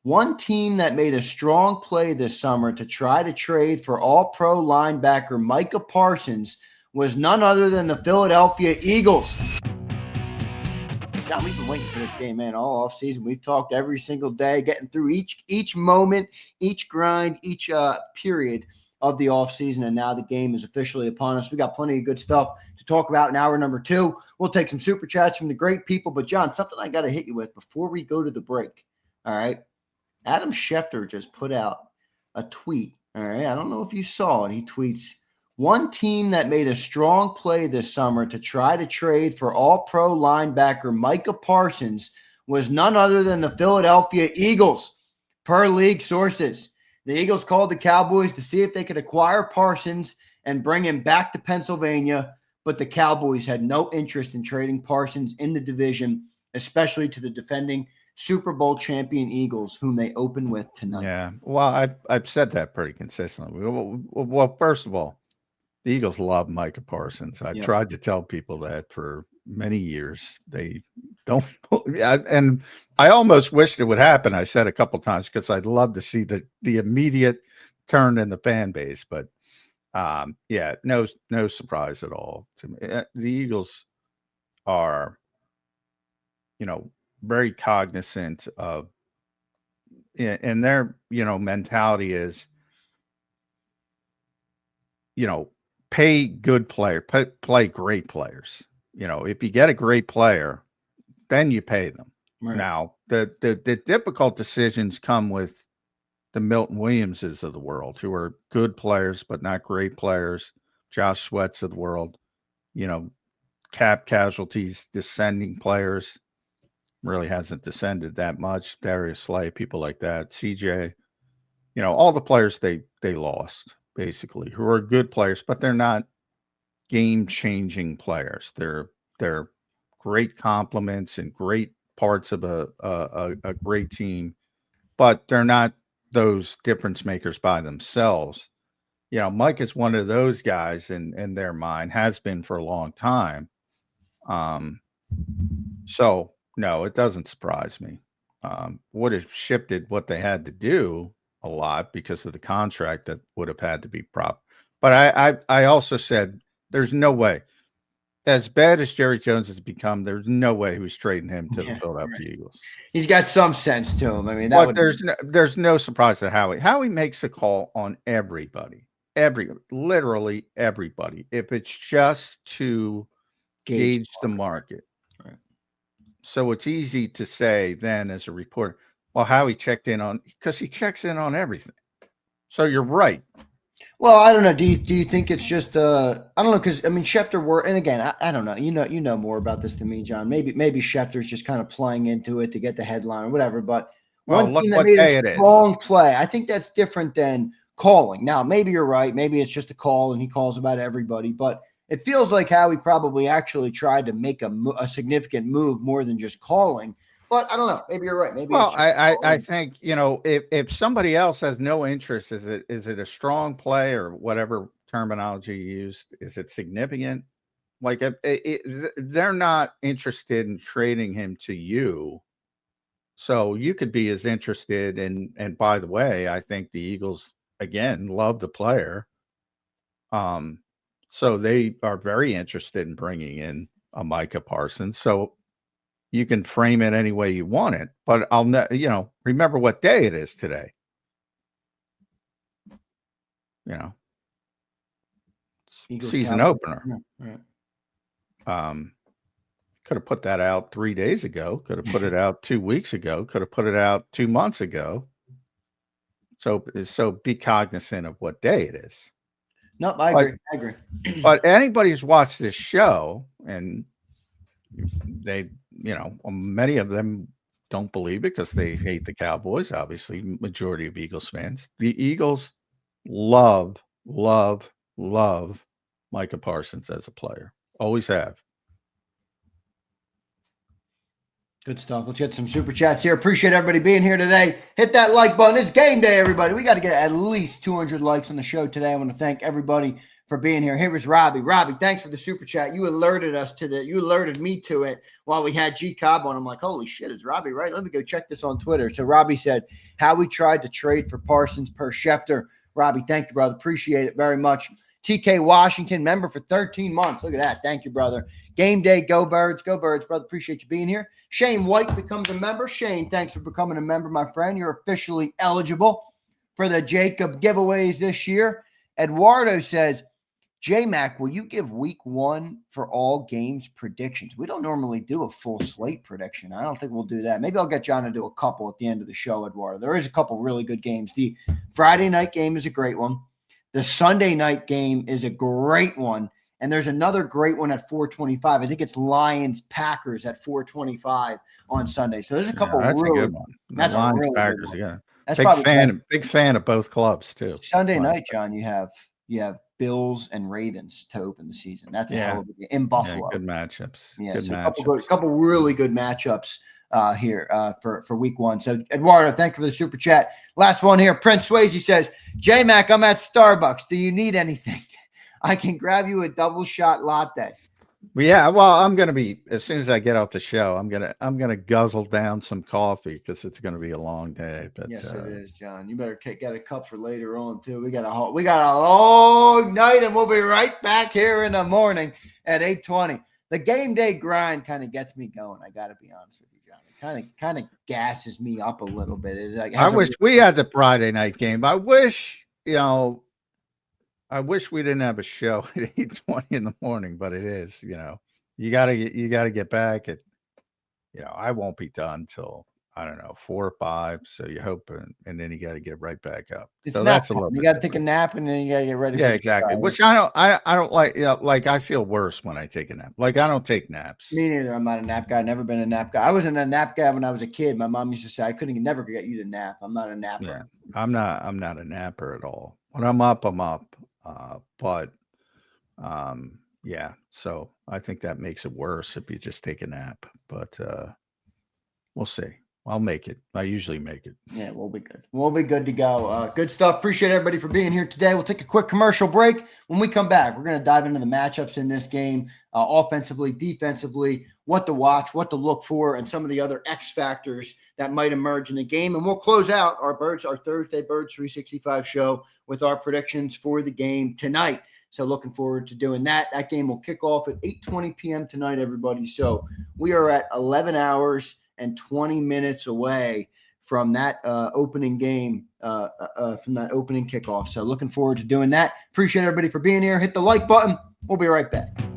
One team that made a strong play this summer to try to trade for all-pro linebacker Micah Parsons was none other than the Philadelphia Eagles. John, we've been waiting for this game, man, all offseason. We've talked every single day, getting through each moment, each grind, each period of the offseason, and now the game is officially upon us. We got plenty of good stuff to talk about in hour number 2. We'll take some super chats from the great people. But, John, something I got to hit you with before we go to the break, all right? Adam Schefter just put out a tweet, all right? I don't know if you saw it. He tweets, one team that made a strong play this summer to try to trade for all-pro linebacker Micah Parsons was none other than the Philadelphia Eagles, per league sources. The Eagles called the Cowboys to see if they could acquire Parsons and bring him back to Pennsylvania, but the Cowboys had no interest in trading Parsons in the division, especially to the defending Super Bowl champion Eagles, whom they open with tonight. Yeah, well, I've said that pretty consistently. Well, first of all, the Eagles love Micah Parsons. I've tried to tell people that for many years. They don't, and I almost wished it would happen. I said a couple times because I'd love to see the immediate turn in the fan base, but yeah, no surprise at all to me. The Eagles are, very cognizant of, and their, mentality is, pay good player, play great players. If you get a great player, then you pay them. Right. Now, the difficult decisions come with the Milton Williamses of the world, who are good players but not great players. Josh Sweats of the world, cap casualties, descending players. Really hasn't descended that much. Darius Slay, people like that. CJ, all the players they lost, basically, who are good players, but they're not game-changing players. They're great complements and great parts of a great team, but they're not those difference makers by themselves. Mike is one of those guys in their mind, has been for a long time. So no, it doesn't surprise me. Would have shifted what they had to do a lot because of the contract that would have had to be propped. But I also said there's no way, as bad as Jerry Jones has become, there's no way he was trading him to the Philadelphia Eagles. He's got some sense to him. I mean, there's no surprise that Howie makes a call on everybody, literally everybody, if it's just to gauge the market. Right. So it's easy to say then as a reporter, well, Howie checked in on, because he checks in on everything. So you're right. Well, I don't know. Do you think it's just I don't know, because I mean Schefter and again I don't know. You know more about this than me, John. Maybe Schefter's just kind of playing into it to get the headline or whatever. But one team that made a strong play, I think that's different than calling. Now, maybe you're right. Maybe it's just a call and he calls about everybody. But it feels like Howie probably actually tried to make a significant move more than just calling. But I don't know. Maybe you're right. Maybe. Well, I think, if somebody else has no interest, is it a strong play or whatever terminology you used? Is it significant? Like they're not interested in trading him to you. So you could be as interested in, and by the way, I think the Eagles, again, love the player. So they are very interested in bringing in a Micah Parsons. So you can frame it any way you want it, but remember what day it is today. Eagles season opener. Yeah. Right. Could have put that out 3 days ago. Could have put it out 2 weeks ago. Could have put it out 2 months ago. So be cognizant of what day it is. No, I agree. But anybody who's watched this show, and they, many of them don't believe it because they hate the Cowboys, obviously, majority of Eagles fans. The Eagles love Micah Parsons as a player. Always have. Good stuff. Let's get some super chats here. Appreciate everybody being here today. Hit that like button. It's game day, everybody. We got to get at least 200 likes on the show today. I want to thank everybody for being here. Here was Robbie. Robbie, thanks for the super chat. You alerted me to it while we had JAKIB on. I'm like, holy shit, is Robbie right? Let me go check this on Twitter. So Robbie said, Howie tried to trade for Parsons per Schefter. Robbie, thank you, brother. Appreciate it very much. TK Washington, member for 13 months. Look at that. Thank you, brother. Game day, go Birds. Go Birds, brother. Appreciate you being here. Shane White becomes a member. Shane, thanks for becoming a member, my friend. You're officially eligible for the JAKIB giveaways this year. Eduardo says, J-Mac, will you give week 1 for all games predictions? We don't normally do a full slate prediction. I don't think we'll do that. Maybe I'll get John to do a couple at the end of the show, Eduardo. There is a couple really good games. The Friday night game is a great one. The Sunday night game is a great one. And there's another great one at 425. I think it's Lions-Packers at 425 on Sunday. So there's a couple that's really a good one. That's Lions, a really Packers, good one. yeah. That's Big fan of both clubs too. Sunday night, John, you have Bills and Ravens to open the season. That's a hell of a game in Buffalo. Yeah, good matchups. Yeah, good so matchups. a couple really good matchups here for week 1. So Eduardo, thank you for the super chat. Last one here. Prince Swayze says, J-Mac, I'm at Starbucks. Do you need anything? I can grab you a double shot latte. Yeah, well, I'm gonna be, as soon as I get off the show, I'm gonna guzzle down some coffee because it's gonna be a long day. But yes, it is, John. You better get a cup for later on too. We got a long night, and we'll be right back here in the morning at 8:20. The game day grind kind of gets me going. I got to be honest with you, John. It kind of gasses me up a little bit. I wish we had the Friday night game. I wish we didn't have a show at 8:20 in the morning, but it is, you gotta get back at, I won't be done till, I don't know, 4 or 5. So you hope, and then you got to get right back up. So that's a little bit. You got to take a nap and then you got to get ready. Yeah, exactly. Which I don't like. Like I feel worse when I take a nap. Like I don't take naps. Me neither. I'm not a nap guy. Never been a nap guy. I wasn't a nap guy when I was a kid. My mom used to say I couldn't never get you to nap. I'm not a napper. Yeah, I'm not a napper at all. When I'm up, I'm up. Yeah. So I think that makes it worse if you just take a nap. But we'll see. I'll make it. I usually make it. Yeah, we'll be good. We'll be good to go. Good stuff. Appreciate everybody for being here today. We'll take a quick commercial break. When we come back, we're going to dive into the matchups in this game, offensively, defensively, what to watch, what to look for, and some of the other X factors that might emerge in the game. And we'll close out our Thursday Birds 365 show with our predictions for the game tonight. So looking forward to doing that. That game will kick off at 8:20 p.m. tonight, everybody. So we are at 11 hours and 20 minutes away from that opening game, from that opening kickoff. So looking forward to doing that. Appreciate everybody for being here. Hit the like button. We'll be right back.